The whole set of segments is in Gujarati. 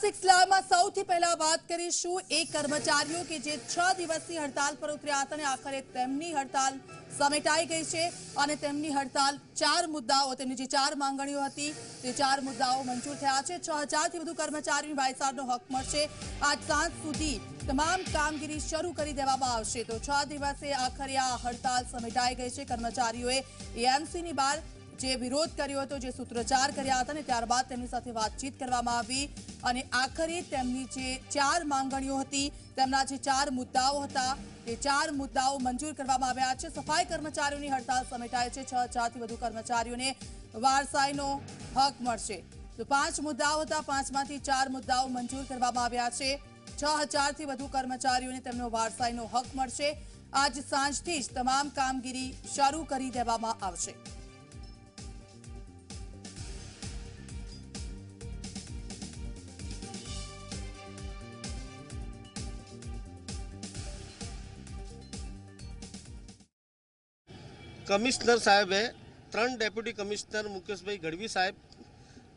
સિલસિલામાં સૌથી પહેલા વાત કરીશું એ કર્મચારીઓ કે જે 6 દિવસની હડતાલ પર ઉતર્યા હતા અને આખરે તેમની હડતાલ સમેટાઈ ગઈ છે અને તેમની હડતાલ 4 મુદ્દાઓ તેમની જે 4 માંગણીઓ હતી તે 4 મુદ્દાઓ મંજૂર થયા છે। 6000 થી વધુ કર્મચારીઓને વાયસાનો હક મળશે। આજ સાંજ સુધી તમામ કામગીરી શરૂ કરી દેવામાં આવશે। તો 6 દિવસે આખરે આ હડતાલ સમેટાઈ ગઈ છે। કર્મચારીઓએ એએમસીની બહાર જે વિરોધ કર્યો હતો, જે સૂત્રોચ્ચાર કર્યા હતા ને ત્યારબાદ તેમની સાથે વાતચીત કરવામાં આવી અને આખરે તેમની જે 4 માંગણીઓ હતી, તેમના જે 4 મુદ્દાઓ હતા તે 4 મુદ્દાઓ મંજૂર કરવામાં આવ્યા છે। સફાઈ કર્મચારીઓની હડતાલ સમેટાય છે। 6000 થી વધુ કર્મચારીઓને વારસાઈનો હક મળશે। તો 5 મુદ્દાઓ હતા, 5માંથી 4 મુદ્દાઓ મંજૂર કરવામાં આવ્યા છે। 6000 થી વધુ કર્મચારીઓને તેમનો વારસાઈનો હક મળશે। આજ સાંજથી જ તમામ કામગીરી શરૂ કરી દેવામાં આવશે। कमिश्नर साहेबे 3 डेप्यूटी कमिश्नर मुकेश भाई गढ़वी साहेब,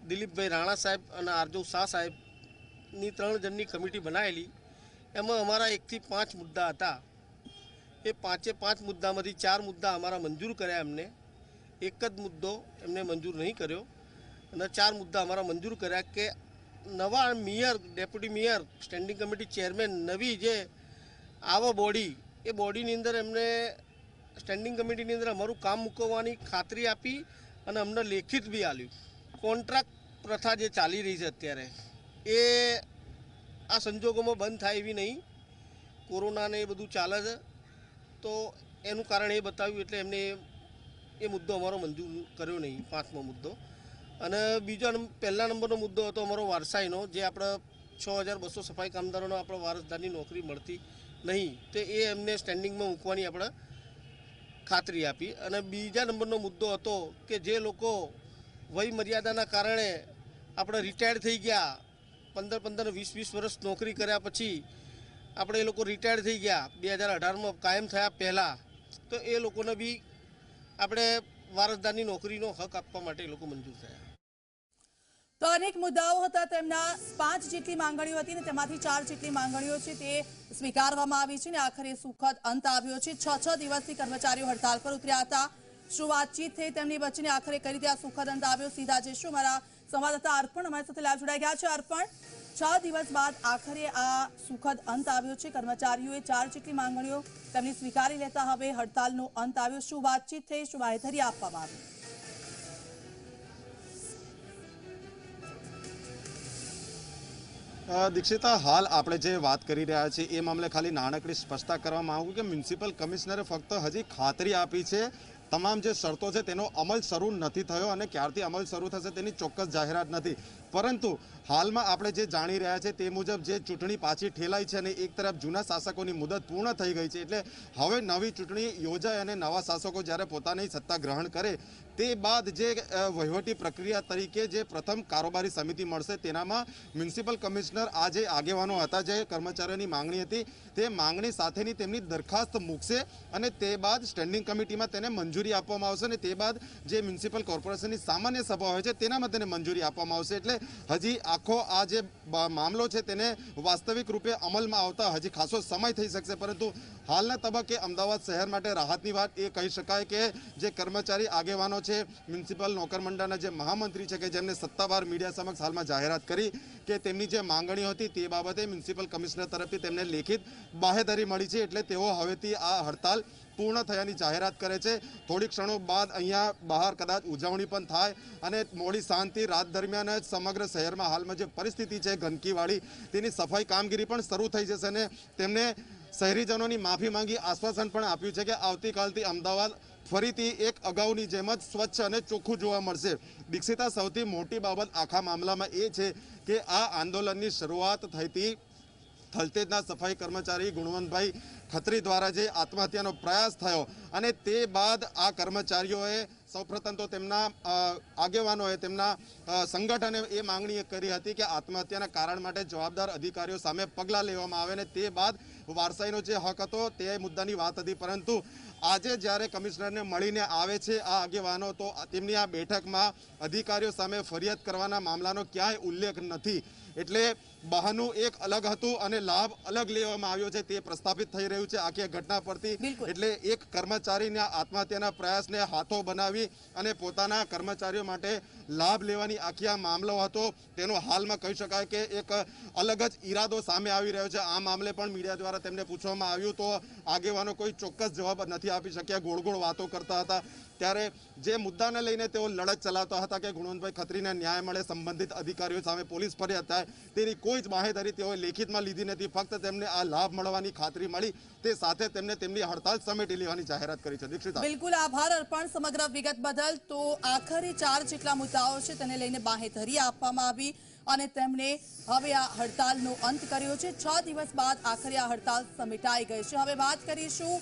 दिलीप भाई राणा साहेब और आरजू शाह साहेब ની 3 જણની કમિટી બનાવેલી। એમાં અમારા 1 થી 5 મુદ્દા હતા। એ 5 મુદ્દામાંથી 4 મુદ્દા અમારા મંજૂર કર્યા એમને, એક જ મુદ્દો એમને મંજૂર નહીં કર્યો અને 4 મુદ્દા અમારા મંજૂર કર્યા કે નવા mayor, deputy mayor, standing committee chairman નવી જે આવા બોડી, એ બોડીની અંદર એમને સ્ટેન્ડિંગ કમિટીની અંદર અમારું કામ મૂકવવાની ખાતરી આપી અને અમને લેખિત બી આપ્યું। કોન્ટ્રાક્ટ પ્રથા જે ચાલી રહી છે અત્યારે, એ આ સંજોગોમાં બંધ થાય એવી નહીં। કોરોનાને એ બધું ચાલે છે તો એનું કારણ એ બતાવ્યું એટલે એમને એ મુદ્દો અમારો મંજૂર કર્યો નહીં, 5મો મુદ્દો। અને બીજો પહેલા નંબરનો મુદ્દો હતો અમારો વારસાઈનો, જે આપણે 6200 સફાઈ કામદારોનો આપણે વારસદારની નોકરી મળતી નહીં, તો એ એમને સ્ટેન્ડિંગમાં મૂકવાની આપણે ખાતરી આપી। અને બીજા નંબરનો મુદ્દો હતો કે જે લોકો વય મર્યાદાના કારણે આપણે રિટાયર્ડ થઈ ગયા, 15-15 20-20 વર્ષ નોકરી કર્યા પછી આપણે એ લોકો રિટાયર્ડ થઈ ગયા 2018માં કાયમ થયા પહેલાં, તો એ લોકોને બી આપણે વારસદારની નોકરીનો હક આપવા માટે એ લોકો મંજૂર થયા। તો અનેક મુદ્દાઓ હતા, તેમના 5 જેટલી માંગણીઓ હતી ને તેમાંથી 4 જેટલી માંગણીઓ છે તે સ્વીકારવામાં આવી છે ને આખરે સુખદ અંત આવ્યો છે। 6 દિવસથી કર્મચારીઓ હડતાલ પર ઉતર્યા હતા। શું વાતચીત થઈ તેમની વચ્ચે ને આખરે કઈ રીતે આ સુખદ અંત આવ્યો? સીધા જઈશું, મારા સંવાદદાતા અર્પણ અમારી સાથે લાઈવ જોડાઈ ગયા છે। અર્પણ, 6 દિવસ બાદ આખરે આ સુખદ અંત આવ્યો છે। કર્મચારીઓએ 4 જેટલી માંગણીઓ તેમની સ્વીકારી લેતા હવે હડતાલનો અંત આવ્યો। શું વાતચીત થઈ, શું બાહેધરી આપવામાં આવી? દીક્ષિતા, હાલ આપણે જે વાત કરી રહ્યા છીએ એ મામલે ખાલી નાનકડી સ્પષ્ટતા કરવા માંગુ કે મ્યુનિસિપલ કમિશનરે ફક્ત હજી ખાતરી આપી છે, તમામ જે શરતો છે તેનો અમલ શરૂ નથી થયો અને ક્યારથી અમલ શરૂ થશે તેની ચોક્કસ જાહેરાત નથી। પરંતુ હાલમાં આપણે જે જાણી રહ્યા છે તે મુજબ જે ચૂંટણી પાછી ઠેલાઈ છે અને એક તરફ જૂના શાસકોની મુદત પૂર્ણ થઈ ગઈ છે, એટલે હવે નવી ચૂંટણી યોજાય અને નવા શાસકો જ્યારે પોતાની સત્તા ગ્રહણ કરે તે બાદ જે વહીવટી પ્રક્રિયા તરીકે જે પ્રથમ કારોબારી સમિતિ મળશે તેનામાં મ્યુનિસિપલ કમિશનર આ જે આગેવાનો હતા, જે કર્મચારીઓની માંગણી હતી તે માંગણી સાથેની તેમની દરખાસ્ત મૂકશે અને તે બાદ સ્ટેન્ડિંગ કમિટીમાં તેને મંજૂરી આપવામાં આવશે અને તે બાદ જે મ્યુનિસિપલ કોર્પોરેશનની સામાન્ય સભા હોય છે તેનામાં તેને મંજૂરી આપવામાં આવશે। એટલે હજી આખો આ જે મામલો છે તેને વાસ્તવિક રૂપે અમલમાં આવતા હજી ખાસો સમય થઈ શકશે, પરંતુ હાલના તબક્કે અમદાવાદ શહેર માટે રાહતની વાત એ કહી શકાય કે જે કર્મચારી આગેવાનો છે, મ્યુનિસિપલ નોકર મંડળના જે મહામંત્રી છે કે જેમને સત્તાવાર મીડિયા સમક્ષ હાલમાં જાહેરાત કરી કે તેમની જે માંગણીઓ હતી તે બાબતે મ્યુનિસિપલ કમિશનર તરફથી તેમને લેખિત બાહેધરી મળી છે, એટલે તેઓ હવેથી આ હડતાલ પૂર્ણ થયાની જાહેરાત કરે છે। થોડી ક્ષણો બાદ અહીંયા બહાર કદાચ ઉજવણી પણ થાય અને મોડી સાંજથી રાત દરમિયાન જ સમગ્ર શહેરમાં હાલમાં જે પરિસ્થિતિ છે ગંદકીવાળી, તેની સફાઈ કામગીરી પણ શરૂ થઈ જશે અને તેમને શહેરીજનોની માફી માંગી આશ્વાસન પણ આપ્યું છે કે આવતીકાલથી અમદાવાદ ફરીથી એક અગાઉની જેમ જ સ્વચ્છ અને ચોખ્ખું જોવા મળશે। દીક્ષિતા, સૌથી મોટી બાબત આખા મામલામાં એ છે કે આ આંદોલનની શરૂઆત થઈ હતી થલતેજના સફાઈ કર્મચારી ગુણવંતભાઈ ખત્રી દ્વારા જે આત્મહત્યાનો પ્રયાસ થયો અને તે બાદ આ કર્મચારીઓએ સૌપ્રથમ તો તેમના આગેવાનોએ તેમના સંગઠને એ માંગણી કરી હતી કે આત્મહત્યાના કારણ માટે જવાબદાર અધિકારીઓ સામે પગલાં લેવામાં આવે અને તે બાદ વારસાઈનો જે હક હતો તે મુદ્દાની વાત હતી। પરંતુ આજે જ્યારે કમિશનરને મળીને આવે છે આ આગેવાનો, તો તેમની આ બેઠકમાં અધિકારીઓ સામે ફરિયાદ કરવાના મામલાનો ક્યાંય ઉલ્લેખ નથી। એટલે બહાનું એક અલગ હતું અને લાભ અલગ લેવામાં આવ્યો છે તે પ્રસ્થાપિત થઈ રહ્યું છે આખી ઘટના પરથી. બિલકુલ. એટલે એક કર્મચારીના આત્મહત્યાના પ્રયાસને હાથો બનાવી અને પોતાના કર્મચારીઓ માટે લાભ લેવાની આખી આ મામલો હતો તેનો હાલમાં કહી શકાય કે એક અલગ જ ઈરાદો સામે આવી રહ્યો છે. આ મામલે પણ મીડિયા દ્વારા તેમને પૂછવામાં આવ્યું તો આગેવાનો કોઈ ચોક્કસ જવાબ નથી આપી શક્યા, ગોળ ગોળ વાતો કરતા હતા. ત્યારે જે મુદ્દાને લઈને તેઓ લડત ચલાવતા હતા કે ગુણવંતભાઈ ખત્રીને ન્યાય મળે, સંબંધિત અધિકારીઓ સામે પોલીસ ફરિયાદ થાય, તેની કોઈ જ બાહેધરી તેઓએ લેખિતમાં લીધી નથી. ફક્ત તેમને આ લાભ મળવાની ખાતરી મળી તે સાથે તેમને તેમની હડતાલ સમેટી લેવાની જાહેરાત કરી છે. દીક્ષિતા, બિલકુલ આભાર અર્પણ સમગ્ર વિગત બદલ. તો આખરે 4 જેટલા મુદ્દાઓ છે તેને લઈને બાહેધરી આપવામાં આવી અને તેમણે હવે આ હડતાલનો અંત કર્યો છે. 6 દિવસ બાદ આખરે આ હડતાલ સમેટાઈ ગઈ છે. હવે વાત કરીશું